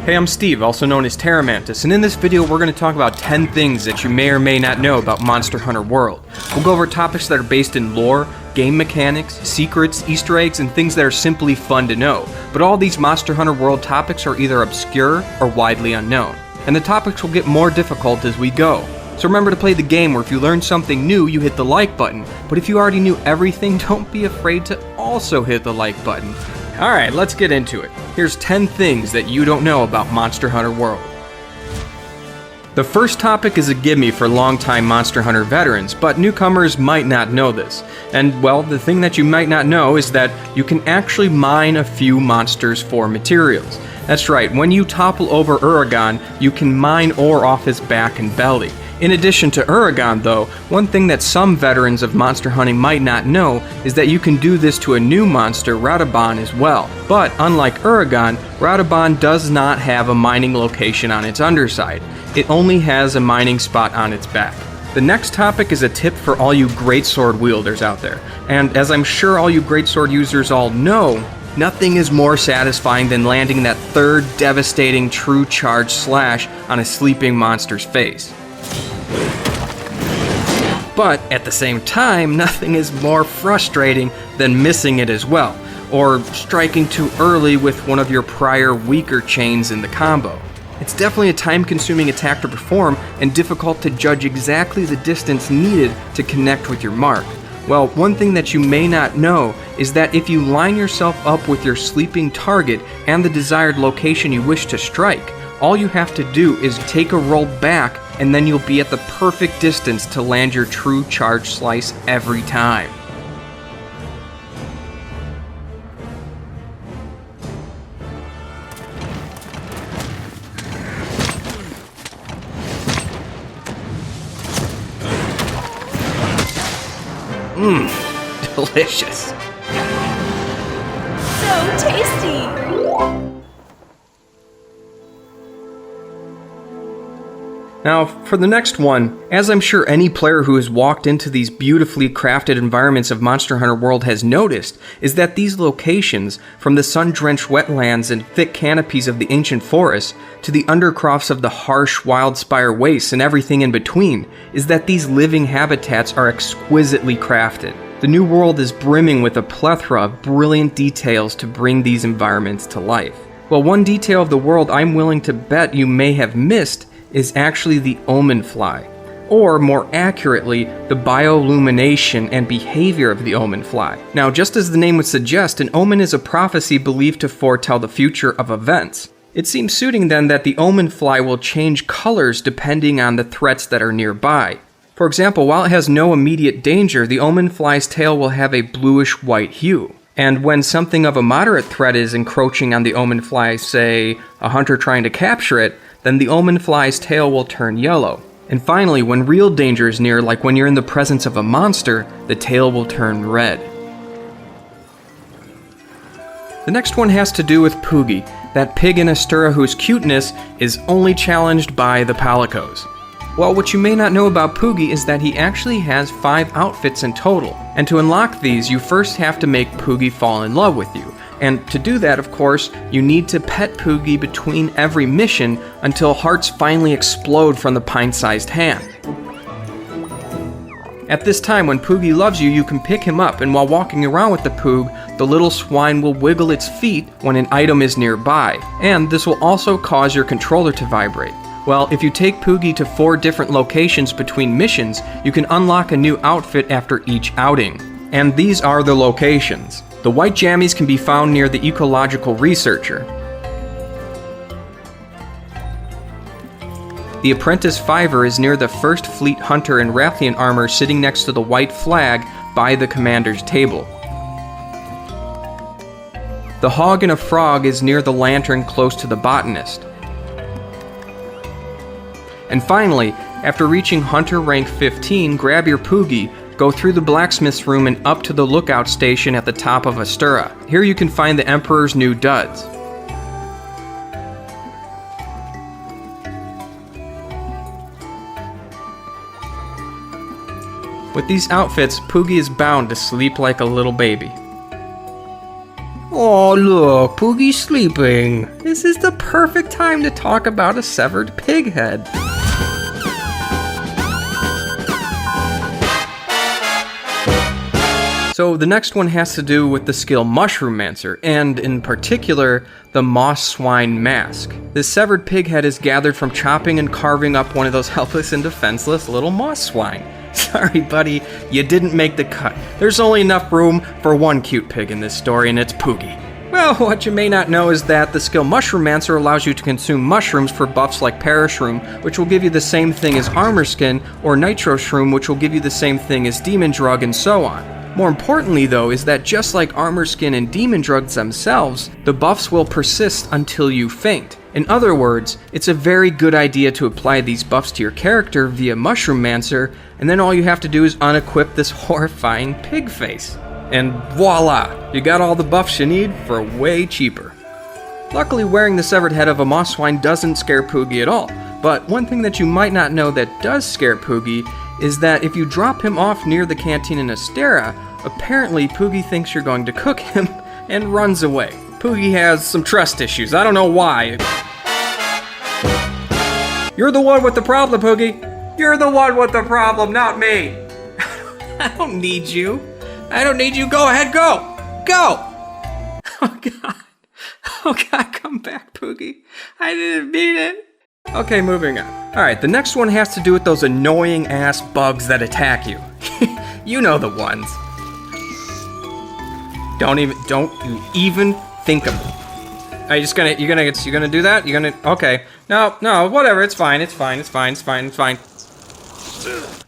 Hey, I'm Steve, also known as Terramantis, and in this video we're going to talk about 10 things that you may or may not know about Monster Hunter World. We'll go over topics that are based in lore, game mechanics, secrets, Easter eggs, and things that are simply fun to know. But all these Monster Hunter World topics are either obscure or widely unknown, and the topics will get more difficult as we go. So remember to play the game where if you learn something new, you hit the like button, but if you already knew everything, don't be afraid to also hit the like button. Alright, let's get into it. Here's 10 things that you don't know about Monster Hunter World. The first topic is a gimme for longtime Monster Hunter veterans, but newcomers might not know this. And well, the thing that you might not know is that you can actually mine a few monsters for materials. That's right, when you topple over Uragan, you can mine ore off his back and belly. In addition to Uragan though, one thing that some veterans of monster hunting might not know is that you can do this to a new monster, Radoban, as well. But unlike Uragan, Radoban does not have a mining location on its underside. It only has a mining spot on its back. The next topic is a tip for all you greatsword wielders out there. And as I'm sure all you greatsword users all know, nothing is more satisfying than landing that third devastating true charge slash on a sleeping monster's face. But at the same time, nothing is more frustrating than missing it as well, or striking too early with one of your prior weaker chains in the combo. It's definitely a time-consuming attack to perform and difficult to judge exactly the distance needed to connect with your mark. Well, one thing that you may not know is that if you line yourself up with your sleeping target and the desired location you wish to strike, all you have to do is take a roll back and then you'll be at the perfect distance to land your true charge slice every time. Delicious. So tasty! Now, for the next one, as I'm sure any player who has walked into these beautifully crafted environments of Monster Hunter World has noticed, is that these locations, from the sun-drenched wetlands and thick canopies of the ancient forests, to the undercrofts of the harsh wildspire wastes and everything in between, is that these living habitats are exquisitely crafted. The new world is brimming with a plethora of brilliant details to bring these environments to life. Well, one detail of the world I'm willing to bet you may have missed is actually the Omen fly, or more accurately, the biolumination and behavior of the Omen fly. Now, just as the name would suggest, an omen is a prophecy believed to foretell the future of events. It seems suiting then that the Omen fly will change colors depending on the threats that are nearby. For example, while it has no immediate danger, the Omen fly's tail will have a bluish-white hue. And when something of a moderate threat is encroaching on the Omen fly, say, a hunter trying to capture it, then the Omen fly's tail will turn yellow. And finally, when real danger is near, like when you're in the presence of a monster, the tail will turn red. The next one has to do with Poogie, that pig in Astura whose cuteness is only challenged by the Palicos. Well, what you may not know about Poogie is that he actually has 5 outfits in total, and to unlock these, you first have to make Poogie fall in love with you. And to do that, of course, you need to pet Poogie between every mission until hearts finally explode from the pint-sized hand. At this time, when Poogie loves you, you can pick him up, and while walking around with the Poog, the little swine will wiggle its feet when an item is nearby, and this will also cause your controller to vibrate. Well, if you take Poogie to 4 different locations between missions, you can unlock a new outfit after each outing. And these are the locations. The white jammies can be found near the Ecological Researcher. The Apprentice Fiver is near the First Fleet Hunter in Rathian armor sitting next to the white flag by the commander's table. The Hog and a Frog is near the lantern close to the Botanist. And finally, after reaching Hunter rank 15, grab your Poogie, go through the blacksmith's room and up to the lookout station at the top of Astura. Here you can find the Emperor's new duds. With these outfits, Poogie is bound to sleep like a little baby. Aww. Oh look, Poogie's sleeping. This is the perfect time to talk about a severed pig head. So the next one has to do with the skill Mushroomancer, and in particular, the moss swine mask. This severed pig head is gathered from chopping and carving up one of those helpless and defenseless little moss swine. Sorry buddy, you didn't make the cut. There's only enough room for one cute pig in this story, and it's Poogie. Well, what you may not know is that the skill Mushroomancer allows you to consume mushrooms for buffs like Parashroom, which will give you the same thing as Armor Skin, or Nitro Shroom, which will give you the same thing as Demon Drug, and so on. More importantly though is that just like Armor Skin and Demon Drugs themselves, the buffs will persist until you faint. In other words, it's a very good idea to apply these buffs to your character via Mushroomancer, and then all you have to do is unequip this horrifying pig face. And voila! You got all the buffs you need for way cheaper. Luckily, wearing the severed head of a moss swine doesn't scare Poogie at all, but one thing that you might not know that does scare Poogie is that if you drop him off near the canteen in Astera, apparently Poogie thinks you're going to cook him and runs away. Poogie has some trust issues, I don't know why. You're the one with the problem, Poogie. You're the one with the problem, not me. I don't need you. I don't need you. Go ahead, go. Go. Oh God. Oh God, come back, Poogie. I didn't mean it. Okay, moving on. Alright, the next one has to do with those annoying ass bugs that attack you. You know the ones. Don't you even think of them. Are you just gonna, you're gonna do that? You're gonna, okay. No, whatever, it's fine.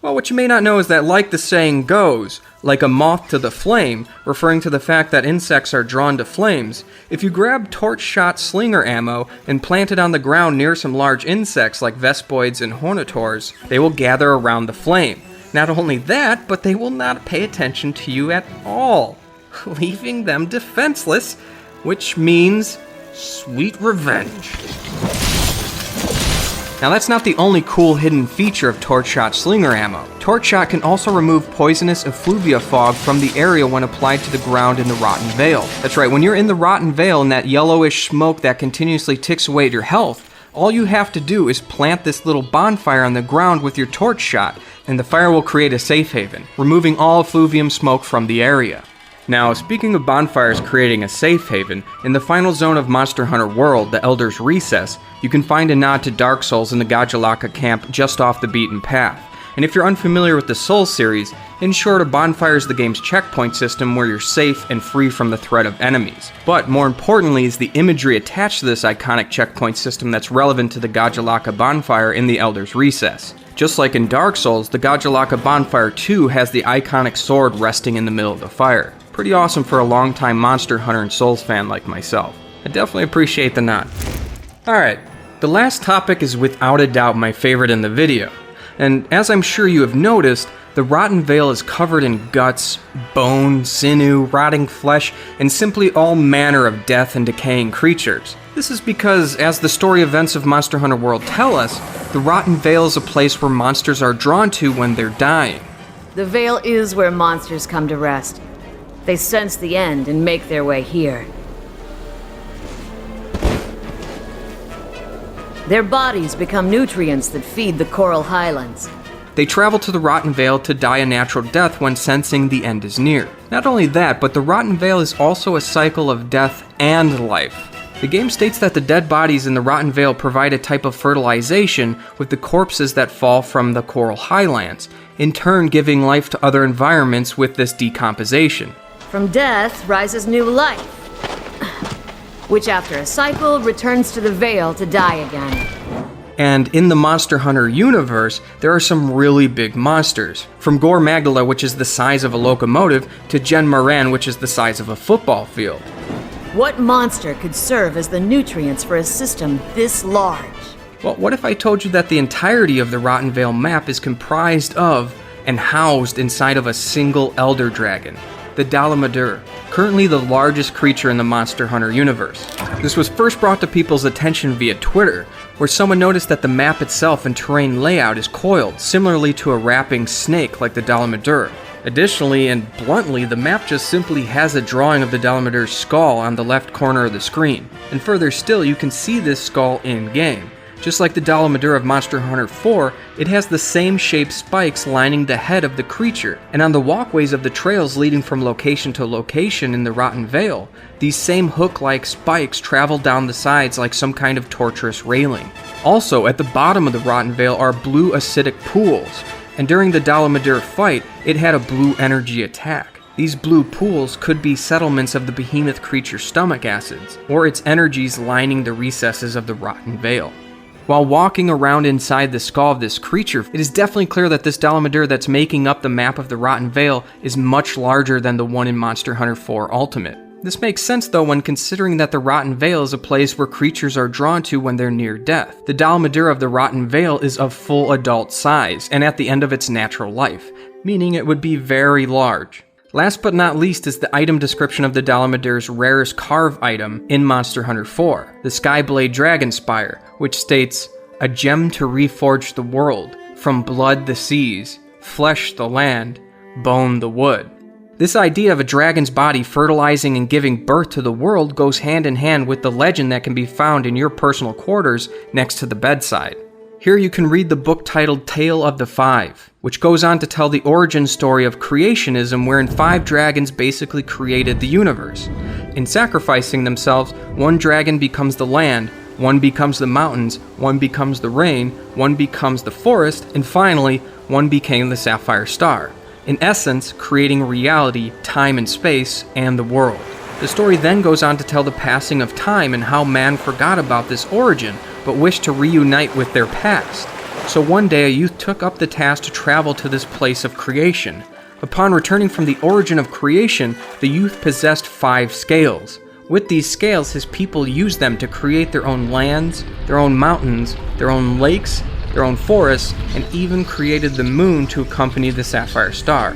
Well, what you may not know is that, like the saying goes, like a moth to the flame, referring to the fact that insects are drawn to flames, if you grab torch shot slinger ammo and plant it on the ground near some large insects like vespoids and hornitors, they will gather around the flame. Not only that, but they will not pay attention to you at all, leaving them defenseless, which means sweet revenge. Now that's not the only cool hidden feature of Torch Shot Slinger ammo. Torch Shot can also remove poisonous effluvia fog from the area when applied to the ground in the Rotten Vale. That's right, when you're in the Rotten Vale and that yellowish smoke that continuously ticks away at your health, all you have to do is plant this little bonfire on the ground with your Torch Shot, and the fire will create a safe haven, removing all effluvium smoke from the area. Now, speaking of bonfires creating a safe haven, in the final zone of Monster Hunter World, the Elder's Recess, you can find a nod to Dark Souls in the Gajalaka camp just off the beaten path. And if you're unfamiliar with the Souls series, in short, a bonfire is the game's checkpoint system where you're safe and free from the threat of enemies. But more importantly is the imagery attached to this iconic checkpoint system that's relevant to the Gajalaka bonfire in the Elder's Recess. Just like in Dark Souls, the Gajalaka bonfire too has the iconic sword resting in the middle of the fire. Pretty awesome for a longtime Monster Hunter and Souls fan like myself. I definitely appreciate the nod. Alright, the last topic is without a doubt my favorite in the video. And as I'm sure you have noticed, the Rotten Vale is covered in guts, bone, sinew, rotting flesh, and simply all manner of death and decaying creatures. This is because, as the story events of Monster Hunter World tell us, the Rotten Vale is a place where monsters are drawn to when they're dying. The Vale is where monsters come to rest. They sense the end and make their way here. Their bodies become nutrients that feed the coral highlands. They travel to the Rotten Vale to die a natural death when sensing the end is near. Not only that, but the Rotten Vale is also a cycle of death and life. The game states that the dead bodies in the Rotten Vale provide a type of fertilization with the corpses that fall from the coral highlands, in turn giving life to other environments with this decomposition. From death rises new life, which after a cycle returns to the Vale to die again. And in the Monster Hunter universe, there are some really big monsters. From Gore Magdala, which is the size of a locomotive, to Gen Moran, which is the size of a football field. What monster could serve as the nutrients for a system this large? Well, what if I told you that the entirety of the Rotten Vale map is comprised of and housed inside of a single Elder Dragon? The Dalamadur, currently the largest creature in the Monster Hunter universe. This was first brought to people's attention via Twitter, where someone noticed that the map itself and terrain layout is coiled, similarly to a wrapping snake like the Dalamadur. Additionally, and bluntly, the map just simply has a drawing of the Dalameter's skull on the left corner of the screen. And further still, you can see this skull in-game. Just like the Dalameter of Monster Hunter 4, it has the same shaped spikes lining the head of the creature, and on the walkways of the trails leading from location to location in the Rotten Vale, these same hook-like spikes travel down the sides like some kind of torturous railing. Also, at the bottom of the Rotten Vale are blue acidic pools, and during the Dalameter fight, it had a blue energy attack. These blue pools could be settlements of the behemoth creature's stomach acids, or its energies lining the recesses of the Rotten Vale. While walking around inside the skull of this creature, it is definitely clear that this Dalameter that's making up the map of the Rotten Vale is much larger than the one in Monster Hunter 4 Ultimate. This makes sense though when considering that the Rotten Vale is a place where creatures are drawn to when they're near death. The Dalameter of the Rotten Vale is of full adult size and at the end of its natural life, meaning it would be very large. Last but not least is the item description of the Dalameter's rarest carve item in Monster Hunter 4, the Skyblade Dragon Spire, which states, "A gem to reforge the world, from blood the seas, flesh the land, bone the wood." This idea of a dragon's body fertilizing and giving birth to the world goes hand in hand with the legend that can be found in your personal quarters next to the bedside. Here you can read the book titled Tale of the Five, which goes on to tell the origin story of creationism wherein 5 dragons basically created the universe. In sacrificing themselves, one dragon becomes the land, one becomes the mountains, one becomes the rain, one becomes the forest, and finally, one became the sapphire star. In essence, creating reality, time and space, and the world. The story then goes on to tell the passing of time and how man forgot about this origin, but wished to reunite with their past. So one day a youth took up the task to travel to this place of creation. Upon returning from the origin of creation, the youth possessed 5 scales. With these scales, his people used them to create their own lands, their own mountains, their own lakes, their own forests, and even created the moon to accompany the sapphire star.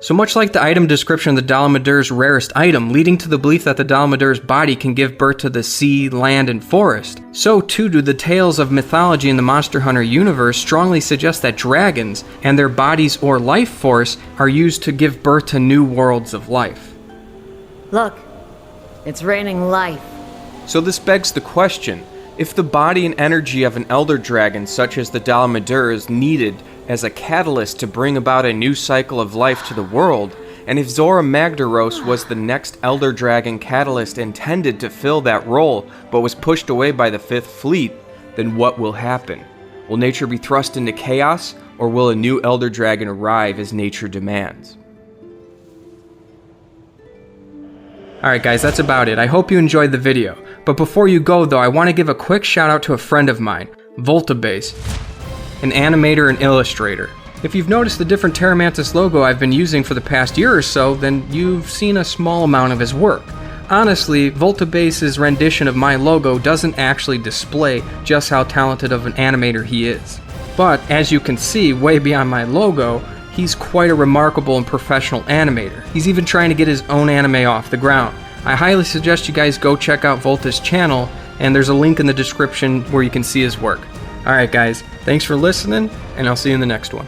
So much like the item description of the Dalameter's rarest item, leading to the belief that the Dalameter's body can give birth to the sea, land, and forest, so too do the tales of mythology in the Monster Hunter universe strongly suggest that dragons, and their bodies or life force, are used to give birth to new worlds of life. Look, it's raining life. So this begs the question, if the body and energy of an elder dragon such as the Dalameter is needed as a catalyst to bring about a new cycle of life to the world, and if Zora Magdaros was the next Elder Dragon catalyst intended to fill that role but was pushed away by the 5th Fleet, then what will happen? Will nature be thrust into chaos, or will a new Elder Dragon arrive as nature demands? Alright guys, that's about it. I hope you enjoyed the video. But before you go though, I want to give a quick shout out to a friend of mine, VoltaBass, an animator and illustrator. If you've noticed the different Terramantis logo I've been using for the past year or so, then you've seen a small amount of his work. Honestly, VoltaBass's rendition of my logo doesn't actually display just how talented of an animator he is. But, as you can see, way beyond my logo, he's quite a remarkable and professional animator. He's even trying to get his own anime off the ground. I highly suggest you guys go check out Volta's channel, and there's a link in the description where you can see his work. Alright guys, thanks for listening, and I'll see you in the next one.